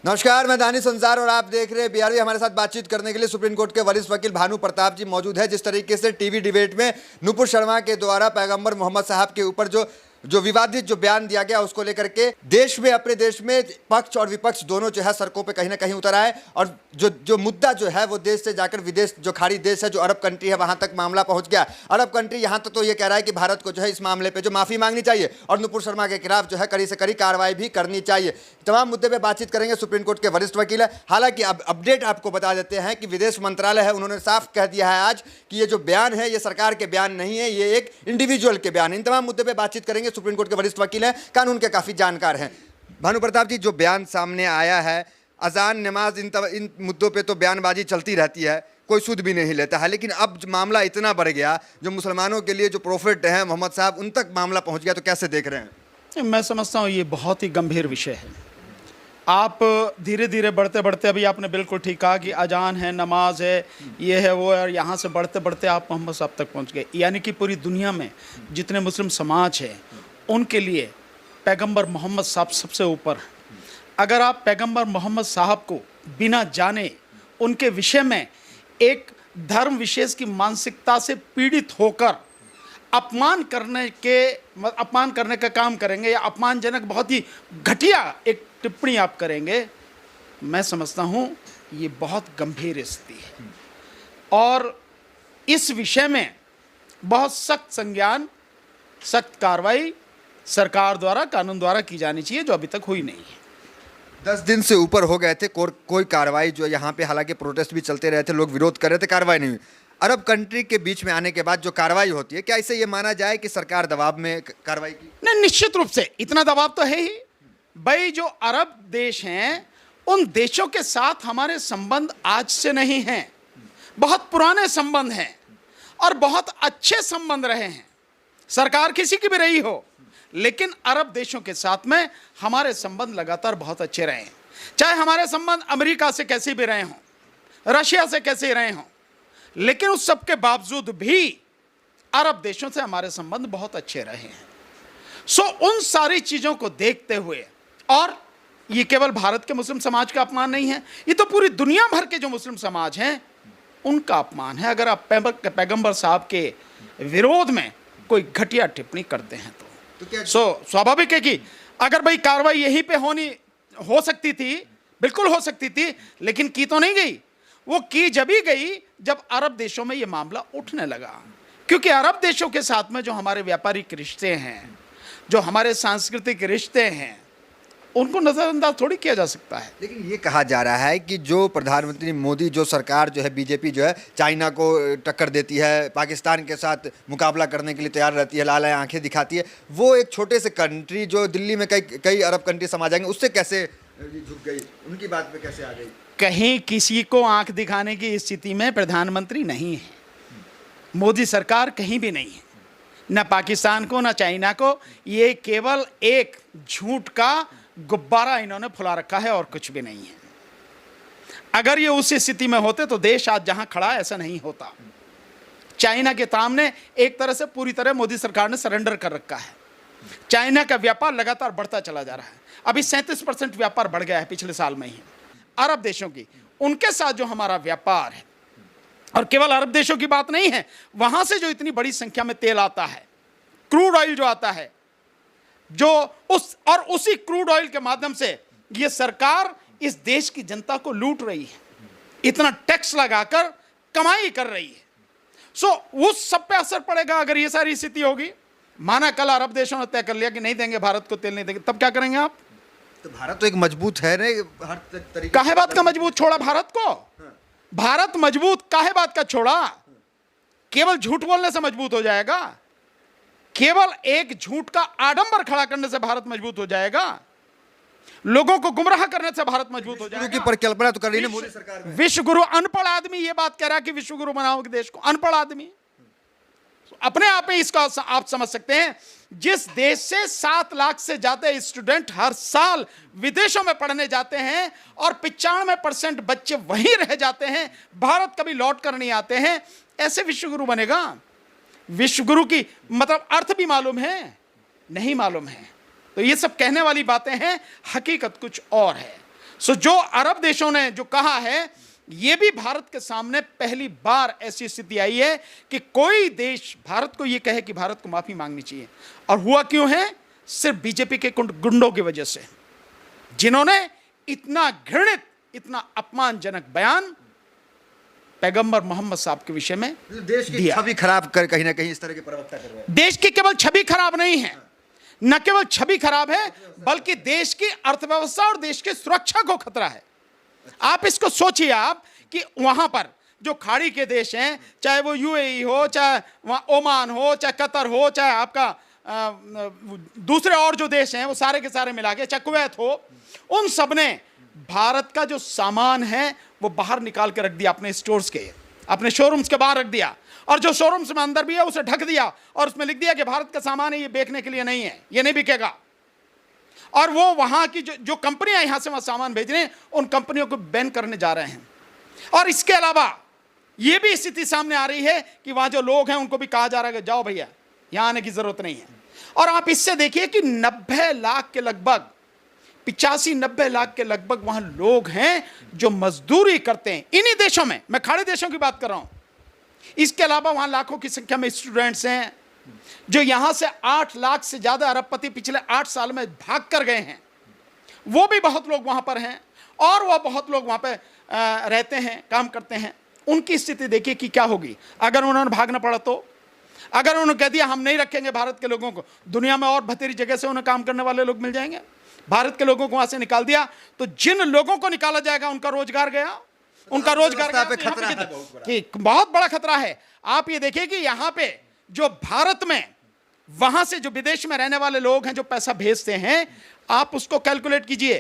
नमस्कार, मैं दानिश संसार और आप देख रहे हैं बिहार। हमारे साथ बातचीत करने के लिए सुप्रीम कोर्ट के वरिष्ठ वकील भानु प्रताप जी मौजूद है। जिस तरीके से टीवी डिबेट में नुपुर शर्मा के द्वारा पैगंबर मोहम्मद साहब के ऊपर जो विवादित बयान दिया गया, उसको लेकर के देश में, अपने देश में पक्ष और विपक्ष दोनों जो है सड़कों पे कहीं ना कहीं उतर आए और जो मुद्दा जो है वो देश से जाकर विदेश, जो खाड़ी देश है, जो अरब कंट्री है, वहां तक मामला पहुंच गया। अरब कंट्री यहां तक तो ये कह रहा है कि भारत को जो है इस मामले पे जो माफी मांगनी चाहिए और नुपुर शर्मा के खिलाफ जो है कड़ी से कड़ी कार्रवाई भी करनी चाहिए। तमाम मुद्दे पे बातचीत करेंगे। सुप्रीम कोर्ट के वरिष्ठ वकील है। हालांकि अब अपडेट आपको बता देते हैं कि विदेश मंत्रालय है, उन्होंने साफ कह दिया है आज कि ये जो बयान है ये सरकार के बयान नहीं है, ये एक इंडिविजुअल के बयान है। इन तमाम मुद्दे पे बातचीत करेंगे। सुप्रीम कोर्ट के वरिष्ठ वकील हैं, कानून के काफी जानकार हैं। भानु प्रताप जी, जो बयान सामने आया है, अजान, नमाज, इन मुद्दों पे तो बयानबाजी चलती रहती है, कोई सुध भी नहीं लेता है, लेकिन अब मामला इतना बढ़ गया, जो मुसलमानों के लिए जो प्रोफेट हैं मोहम्मद साहब, उन तक मामला पहुंच गया, तो कैसे देख रहे हैं? मैं समझता हूँ ये बहुत ही गंभीर विषय है। आप धीरे धीरे बढ़ते बढ़ते, अभी आपने बिल्कुल ठीक कहा कि अजान है, नमाज है, ये है, वो है, और यहाँ से बढ़ते बढ़ते आप मोहम्मद साहब तक पहुँच गए। यानी कि पूरी दुनिया में जितने मुस्लिम समाज हैं उनके लिए पैगंबर मोहम्मद साहब सबसे ऊपर हैं। अगर आप पैगंबर मोहम्मद साहब को बिना जाने, उनके विषय में एक धर्म विशेष की मानसिकता से पीड़ित होकर अपमान करने का काम करेंगे या अपमानजनक, बहुत ही घटिया एक टिप्पणी आप करेंगे, मैं समझता हूँ ये बहुत गंभीर स्थिति है और इस विषय में बहुत सख्त संज्ञान, सख्त कार्रवाई सरकार द्वारा, कानून द्वारा की जानी चाहिए, जो अभी तक हुई नहीं है। 10 दिन से ऊपर हो गए थे, कोई कार्रवाई जो यहाँ पे, हालांकि प्रोटेस्ट भी चलते रहे थे, लोग विरोध कर रहे थे, कार्रवाई नहीं हुई। अरब कंट्री के बीच में आने के बाद जो कार्रवाई होती है, क्या इसे ये माना जाए कि सरकार दबाव में कार्रवाई की? नहीं, निश्चित रूप से इतना दबाव तो है ही भाई। जो अरब देश हैं, उन देशों के साथ हमारे संबंध आज से नहीं हैं, बहुत पुराने संबंध हैं और बहुत अच्छे संबंध रहे हैं। सरकार किसी की भी रही हो, लेकिन अरब देशों के साथ में हमारे संबंध लगातार बहुत अच्छे रहे हैं। चाहे हमारे संबंध अमेरिका से कैसे भी रहे हों, रशिया से कैसे रहे हों, लेकिन उस सब के बावजूद भी अरब देशों से हमारे संबंध बहुत अच्छे रहे हैं। सो उन सारी चीज़ों को देखते हुए, और ये केवल भारत के मुस्लिम समाज का अपमान नहीं है, ये तो पूरी दुनिया भर के जो मुस्लिम समाज हैं उनका अपमान है अगर आप पैगंबर साहब के विरोध में कोई घटिया टिप्पणी करते हैं तो स्वाभाविक है कि अगर भाई कार्रवाई यहीं पे हो सकती थी, बिल्कुल हो सकती थी, लेकिन की तो नहीं गई। वो की जब ही गई जब अरब देशों में ये मामला उठने लगा, क्योंकि अरब देशों के साथ में जो हमारे व्यापारिक रिश्ते हैं, जो हमारे सांस्कृतिक रिश्ते हैं, उनको नजरअंदाज थोड़ी किया जा सकता है। लेकिन ये कहा जा रहा है कि जो प्रधानमंत्री मोदी, जो सरकार जो है, बीजेपी जो है, चाइना को टक्कर देती है, पाकिस्तान के साथ मुकाबला करने के लिए तैयार रहती है, लाल आंखें दिखाती है, वो एक छोटे से कंट्री जो दिल्ली में कई अरब कंट्री समा जाएंगे, उससे कैसे झुक गई, उनकी बात पे कैसे आ गई? कहीं किसी को आंख दिखाने की स्थिति में प्रधानमंत्री नहीं है, मोदी सरकार कहीं भी नहीं है, न पाकिस्तान को न चाइना को। ये केवल एक झूठ का गुब्बारा इन्होंने फुला रखा है और कुछ भी नहीं है। अगर ये उस स्थिति में होते तो देश आज जहां खड़ा है ऐसा नहीं होता। चाइना के सामने एक तरह से पूरी तरह मोदी सरकार ने सरेंडर कर रखा है। चाइना का व्यापार लगातार बढ़ता चला जा रहा है। अभी 37% व्यापार बढ़ गया है पिछले साल में ही। अरब देशों की, उनके साथ जो हमारा व्यापार है, और केवल अरब देशों की बात नहीं है, वहां से जो इतनी बड़ी संख्या में तेल आता है, क्रूड ऑयल जो आता है, जो उसी क्रूड ऑयल के माध्यम से ये सरकार इस देश की जनता को लूट रही है, इतना टैक्स लगाकर कमाई कर रही है। सो उस सब पे असर पड़ेगा अगर ये सारी स्थिति होगी। माना कल अरब देशों ने तय कर लिया कि नहीं देंगे, भारत को तेल नहीं देंगे, तब क्या करेंगे आप? तो भारत तो एक मजबूत है रे, हर तरीके। काहे बात का मजबूत छोड़ा भारत को? भारत मजबूत काहे बात का छोड़ा? केवल झूठ बोलने से मजबूत हो जाएगा? केवल एक झूठ का आडंबर खड़ा करने से भारत मजबूत हो जाएगा? लोगों को गुमराह करने से भारत मजबूत हो जाएगा? की परिकल्पना तो कर रही है मोदी सरकार में। विश्व गुरु अनपढ़ आदमी ये बात कह रहा है कि विश्व गुरु बनाओगे देश को, अनपढ़ आदमी। अपने आप में इसका आप समझ सकते हैं, जिस देश से 7 लाख से ज्यादा स्टूडेंट हर साल विदेशों में पढ़ने जाते हैं और 95% बच्चे वहीं रह जाते हैं, भारत कभी लौट कर नहीं आते हैं, ऐसे विश्वगुरु बनेगा? विश्वगुरु की मतलब अर्थ भी मालूम है? नहीं मालूम है। तो ये सब कहने वाली बातें हैं, हकीकत कुछ और है। सो जो अरब देशों ने जो कहा है, यह भी भारत के सामने पहली बार ऐसी स्थिति आई है कि कोई देश भारत को यह कहे कि भारत को माफी मांगनी चाहिए। और हुआ क्यों है? सिर्फ बीजेपी के गुंडों की वजह से, जिन्होंने इतना घृणित, इतना अपमानजनक बयान पैगंबर मोहम्मद साहब के विषय में देश की छवि खराब कर कहीं ना कहीं इस तरह के प्रवक्ता कर रहे हैं। देश की केवल छवि खराब नहीं है, न केवल छवि खराब है, बल्कि देश की अर्थव्यवस्था और देश की सुरक्षा को खतरा है। आप इसको सोचिए आप कि वहां पर जो खाड़ी के देश हैं, चाहे वो यूएई हो, चाहे वहां ओमान हो, चाहे कतर हो, चाहे आपका दूसरे और जो देश हैं वो सारे के सारे मिला के, चाहे कुवैत हो, उन सब ने भारत का जो सामान है वो बाहर निकाल के रख दिया, अपने स्टोर्स के, अपने शोरूम्स के बाहर रख दिया, और जो शोरूम्स में अंदर भी है उसे ढक दिया और उसमें लिख दिया कि भारत का सामान है, ये बेचने के लिए नहीं है, ये नहीं बिकेगा। और वो वहां की जो कंपनियां यहां से वहां सामान भेज रहे हैं, उन कंपनियों को बैन करने जा रहे हैं। और इसके अलावा यह भी स्थिति सामने आ रही है कि वहां जो लोग हैं उनको भी कहा जा रहा है कि जाओ भैया, यहां आने की जरूरत नहीं है। और आप इससे देखिए कि 90 लाख के लगभग, 85-90 लाख के लगभग वहां लोग हैं जो मजदूरी करते हैं इन्हीं देशों में। मैं खाड़ी देशों की बात कर रहा हूं। इसके अलावा वहां लाखों की संख्या में स्टूडेंट्स हैं जो यहां से 8 लाख से ज्यादा अरबपति पिछले 8 साल में भाग कर गए हैं। वो भी बहुत लोग वहां पर हैं और वह बहुत लोग वहां पे रहते हैं, काम करते हैं। उनकी स्थिति देखिए कि क्या होगी अगर उन्होंने भागना पड़ा तो। अगर उन्होंने कह दिया हम नहीं रखेंगे भारत के लोगों को, दुनिया में और बतेरी जगह से उन्हें काम करने वाले लोग मिल जाएंगे। भारत के लोगों को वहां से निकाल दिया तो जिन लोगों को निकाला जाएगा उनका रोजगार गया, उनका रोजगार गया। पे खतरा है, बहुत बड़ा खतरा है। आप ये देखिए कि यहां पे जो भारत में, वहां से जो विदेश में रहने वाले लोग हैं जो पैसा भेजते हैं, आप उसको कैलकुलेट कीजिए।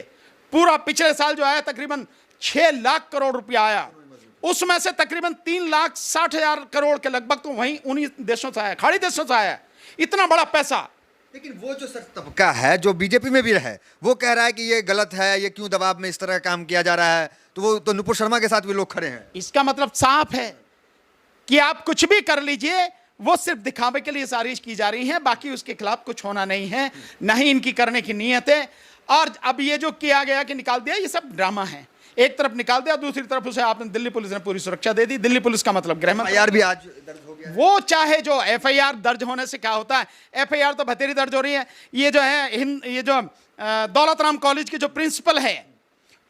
पूरा पिछले साल जो आया तकरीबन 6 लाख करोड़ रुपया आया, उसमें से तकरीबन 3,60,000 करोड़ के लगभग तो वहीं उन्हीं देशों से आया, खाड़ी देशों से आया। इतना बड़ा पैसा। लेकिन वो जो सर तबका है जो बीजेपी में भी है, वो कह रहा है कि ये गलत है, ये क्यों दबाव में इस तरह का काम किया जा रहा है। तो वो तो नुपुर शर्मा के साथ भी लोग खड़े हैं। इसका मतलब साफ है कि आप कुछ भी कर लीजिए, वो सिर्फ दिखावे के लिए साजिश की जा रही है, बाकी उसके खिलाफ कुछ होना नहीं है, नहीं इनकी करने की नीयत है। और अब ये जो किया गया कि निकाल दिया, ये सब ड्रामा है। एक तरफ निकाल दिया, दूसरी तरफ उसे आपने, दिल्ली पुलिस ने पूरी सुरक्षा दे दी। दिल्ली पुलिस का मतलब गृह मंत्री FIR भी आज दर्ज हो गया है। वो चाहे जो FIR दर्ज होने से क्या होता है, FIR तो भतेरी दर्ज हो रही है। ये जो है ये जो दौलत राम कॉलेज के जो प्रिंसिपल है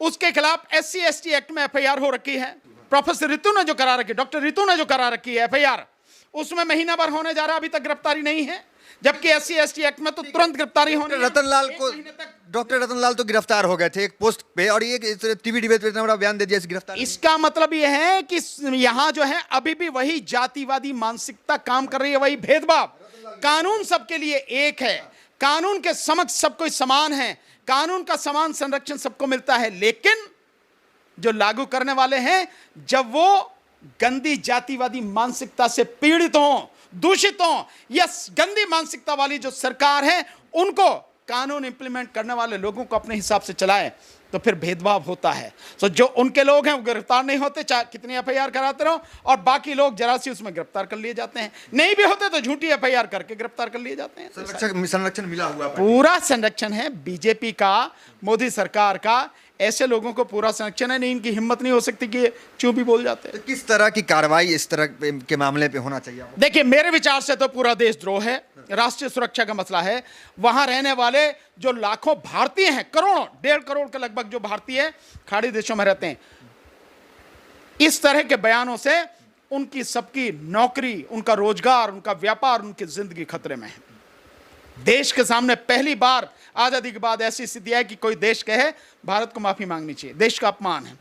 उसके खिलाफ SC ST एक्ट में FIR हो रखी है। प्रोफेसर रितु ने जो करा रखी, डॉक्टर रितु ने जो करा रखी है FIR, उसमें महीना भर होने जा रहा है, अभी तक गिरफ्तारी नहीं है। जबकि SC ST एक्ट में तो तुरंत गिरफ्तारी होने। रतनलाल को, डॉक्टर रतनलाल तो गिरफ्तार हो गए थे एक पोस्ट पे, और ये टीवी डिबेट पे इतना बड़ा बयान दे दिया इस गिरफ्तार। इसका मतलब यह है कि यहां जो है अभी भी वही जातिवादी मानसिकता काम कर रही है, वही भेदभाव। कानून सबके लिए एक है, कानून के समक्ष सब कोई समान है, कानून का समान संरक्षण सबको मिलता है। लेकिन जो लागू करने वाले हैं, जब वो गंदी जातिवादी मानसिकता से पीड़ित हों, दूषित हों, या गंदी मानसिकता वाली जो सरकार है, उनको कानून इंप्लीमेंट करने वाले लोगों को अपने हिसाब से चलाए, तो फिर भेदभाव होता है। तो जो उनके लोग हैं वो गिरफ्तार नहीं होते, चाहे कितनी FIR कराते रहो, और बाकी लोग जरा सी उसमें गिरफ्तार कर लिए जाते हैं। नहीं भी होते तो झूठी FIR करके गिरफ्तार कर लिए जाते हैं। संरक्षण मिला हुआ, पूरा संरक्षण है बीजेपी का, मोदी सरकार का। ऐसे लोगों को पूरा संरक्षण है, नहीं इनकी हिम्मत नहीं हो सकती कि चूं भी बोल जाते हैं। तो किस तरह की कार्रवाई इस तरह के मामले पे होना चाहिए? देखिए, मेरे विचार से तो पूरा देशद्रोह है, राष्ट्रीय सुरक्षा का मसला है। वहां रहने वाले जो लाखों भारतीय हैं, करोड़ों, 1.5 करोड़ के लगभग जो भारतीय खाड़ी देशों में रहते हैं, इस तरह के बयानों से उनकी सबकी नौकरी, उनका रोजगार, उनका व्यापार, उनकी जिंदगी खतरे में है। देश के सामने पहली बार आजादी के बाद ऐसी स्थिति है कि कोई देश कहे भारत को माफी मांगनी चाहिए, देश का अपमान है।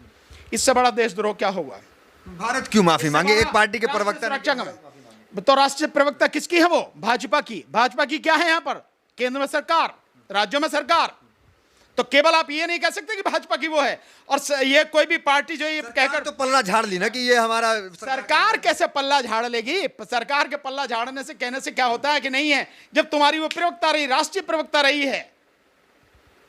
इससे बड़ा देशद्रोह क्या होगा? भारत क्यों माफी मांगे? एक पार्टी के प्रवक्ता ने, तो राष्ट्रीय प्रवक्ता किसकी है? वो भाजपा की। भाजपा की क्या है यहां पर? केंद्र में सरकार, राज्यों में सरकार। तो केवल आप ये नहीं कह सकते कि भाजपा की वो है, और ये कोई भी पार्टी जो ये कहकर तो पल्ला झाड़ ली ना कि ये हमारा। सरकार कैसे पल्ला झाड़ लेगी? सरकार के पल्ला झाड़ने से, कहने से क्या होता है कि नहीं है। जब तुम्हारी वो प्रवक्ता रही, राष्ट्रीय प्रवक्ता रही है,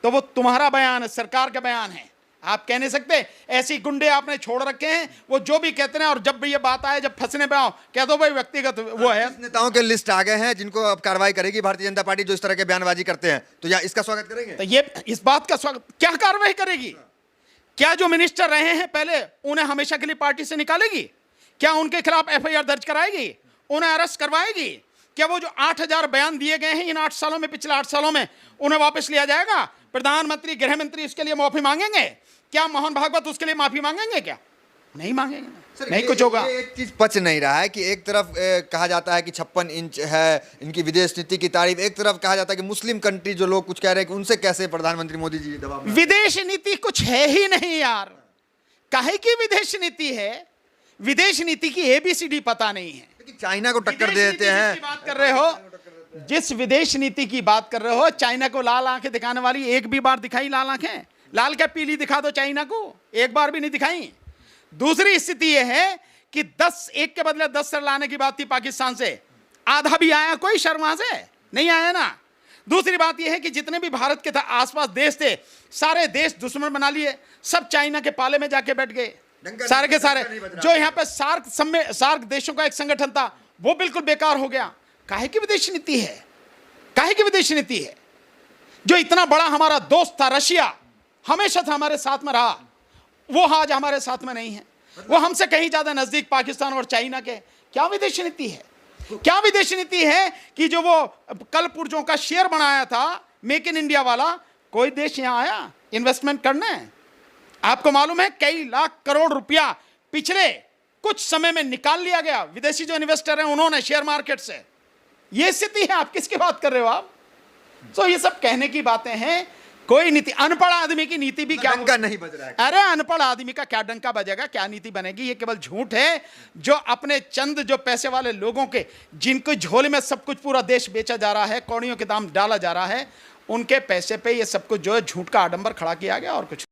तो वो तुम्हारा बयान है, सरकार का बयान है। आप कह नहीं सकते ऐसी गुंडे आपने छोड़ रखे हैं, वो जो भी कहते हैं, और जब भी ये बात आए, जब फंसने पे आओ, कह दो भाई व्यक्तिगत वो है। नेताओं के लिस्ट आ गए हैं जिनको अब कार्रवाई करेगी भारतीय जनता पार्टी, जो इस तरह के बयानबाजी करते हैं, तो या इसका स्वागत करेंगे? तो ये इस बात का स्वागत, क्या कार्रवाई करेगी? क्या जो मिनिस्टर रहे हैं पहले उन्हें हमेशा के लिए पार्टी से निकालेगी? क्या उनके खिलाफ एफआईआर दर्ज कराएगी? उन्हें अरेस्ट करवाएगी? क्या वो जो 8,000 बयान दिए गए हैं इन 8 सालों में, पिछले 8 सालों में, उन्हें वापस लिया जाएगा? प्रधानमंत्री, गृह मंत्री इसके लिए माफी मांगेंगे? क्या मोहन भागवत उसके लिए माफी मांगेंगे? क्या नहीं मांगेंगे? नहीं कुछ होगा। ये एक चीज पच नहीं रहा है कि एक तरफ कहा जाता है कि 56 इंच है इनकी विदेश नीति की तारीफ, एक तरफ कहा जाता है कि मुस्लिम कंट्री जो लोग कुछ कह रहे हैं कि उनसे कैसे प्रधानमंत्री मोदी जी दबाव में। विदेश नीति कुछ है ही नहीं यार। काहे की विदेश नीति है? विदेश नीति की एबीसीडी पता नहीं है। चाइना को टक्कर दे देते हैं। बात कर रहे हो, जिस विदेश नीति की बात कर रहे हो, चाइना को लाल आंखें दिखाने वाली एक भी बार दिखाई लाल आंखें? लाल क्या पीली दिखा दो चाइना को, एक बार भी नहीं दिखाई। दूसरी स्थिति यह है कि 10 एक के बदले 10 सर लाने की बात थी पाकिस्तान से, आधा भी आया कोई शर्म वहां से नहीं आया ना। दूसरी बात यह है कि जितने भी भारत के आसपास देश थे सारे देश दुश्मन बना लिए, सब चाइना के पाले में जाके बैठ गए सारे के सारे। जो यहाँ पे सार्क देशों का एक संगठन था वो बिल्कुल बेकार हो गया। काहे की विदेश नीति है? काहे की विदेश नीति है? जो इतना बड़ा हमारा दोस्त था रशिया, हमेशा था हमारे साथ में रहा, वो आज हमारे साथ में नहीं है। वो हमसे कहीं ज्यादा नजदीक पाकिस्तान और चाइना के। क्या विदेश नीति है? क्या विदेश नीति है कि जो वो कल पुर्जों का शेयर बनाया था मेक इन इंडिया वाला, कोई देश यहां आया इन्वेस्टमेंट करने? आपको मालूम है कई लाख करोड़ रुपया पिछले कुछ समय में निकाल लिया गया। विदेशी जो इन्वेस्टर हैं उन्होंने शेयर मार्केट से। यह स्थिति है। आप किसकी बात कर रहे हो आप? तो ये सब कहने की बातें हैं। कोई नीति, अनपढ़ आदमी की नीति भी क्या डंका नहीं बज रहा है। अरे अनपढ़ आदमी का क्या डंका बजेगा? क्या नीति बनेगी? ये केवल झूठ है जो अपने चंद जो पैसे वाले लोगों के, जिनको झोले में सब कुछ पूरा देश बेचा जा रहा है, कौड़ियों के दाम डाला जा रहा है, उनके पैसे पे ये सब कुछ जो है झूठ का आडंबर खड़ा किया गया और कुछ